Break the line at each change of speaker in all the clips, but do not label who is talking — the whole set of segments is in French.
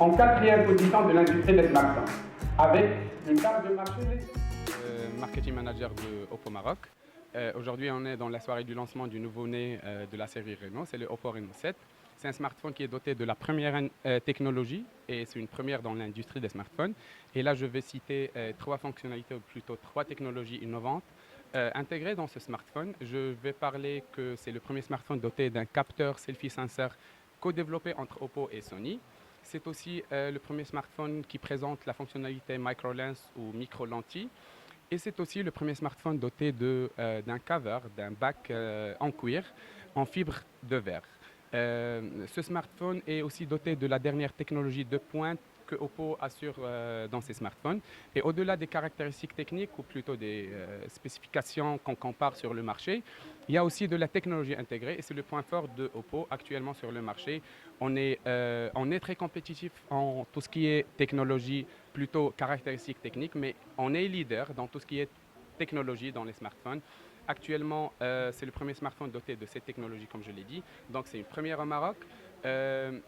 en quatrième position de l'industrie des smartphones, avec une part de marché.
Marketing manager de Oppo Maroc. Aujourd'hui, on est dans la soirée du lancement du nouveau-né de la série Reno, c'est le Oppo Reno 7. C'est un smartphone qui est doté de la première technologie et c'est une première dans l'industrie des smartphones. Et là, je vais citer trois fonctionnalités, ou plutôt trois technologies innovantes intégrées dans ce smartphone. Je vais parler que c'est le premier smartphone doté d'un capteur selfie sensor co-développé entre Oppo et Sony. C'est aussi le premier smartphone qui présente la fonctionnalité micro-lens ou micro-lentille. Et c'est aussi le premier smartphone doté d'un cover, d'un bac en cuir, en fibre de verre. Ce smartphone est aussi doté de la dernière technologie de pointe que Oppo assure dans ses smartphones. Et au-delà des caractéristiques techniques, ou plutôt des spécifications qu'on compare sur le marché, il y a aussi de la technologie intégrée et c'est le point fort de Oppo actuellement sur le marché. On est très compétitif en tout ce qui est technologie, plutôt caractéristiques techniques, mais on est leader dans tout ce qui est technologie dans les smartphones. Actuellement, c'est le premier smartphone doté de cette technologie, comme je l'ai dit. Donc, c'est une première au Maroc.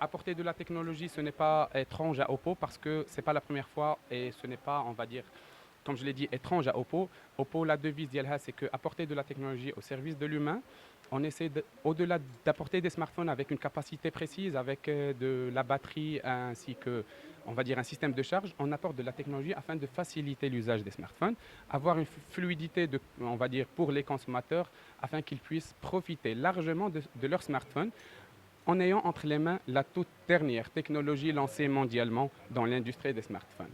Apporter de la technologie, ce n'est pas étrange à Oppo parce que ce n'est pas la première fois et ce n'est pas, on va dire, comme je l'ai dit, étrange à Oppo. Oppo, la devise d'Yalha, c'est qu'apporter de la technologie au service de l'humain. On essaie, au-delà d'apporter des smartphones avec une capacité précise, avec de la batterie ainsi que, on va dire, un système de charge, on apporte de la technologie afin de faciliter l'usage des smartphones, avoir une fluidité, on va dire, pour les consommateurs afin qu'ils puissent profiter largement de leur smartphone en ayant entre les mains la toute dernière technologie lancée mondialement dans l'industrie des smartphones.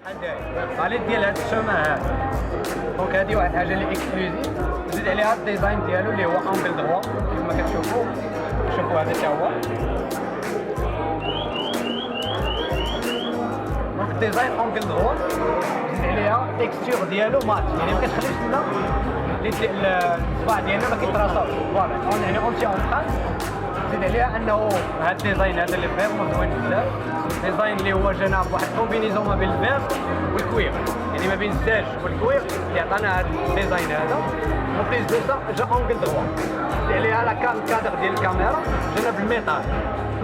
الباليت ديال هاد الشمعة دونك هادي واحد الحاجة اللي اكسكلوزيف زيد عليها الديزاين ديالو اللي هو انجل دروا كما كتشوفوا شوفوا هذا حتى هو دونك الديزاين انجل دروا زيد عليها التكستور ديالو مات يعني ما كتخليش لنا الصباع ديالنا ما كيتراصاوش فوالا يعني اونتي اونطران زيد عليها انه هاد الديزاين هذا اللي فريمون زوين بزاف ديزاين اللي هو جانا بواحد كومبينيزون ما بين الفير والكوير يعني ما بين الزاج والكوير اللي عطانا هاد الديزاين هذا وبليس دو سا جا اونجل دروا اللي عليها لا كادر ديال الكاميرا جانا بالميتال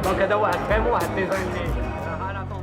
دونك هذا واحد فريمون واحد الديزاين اللي على طون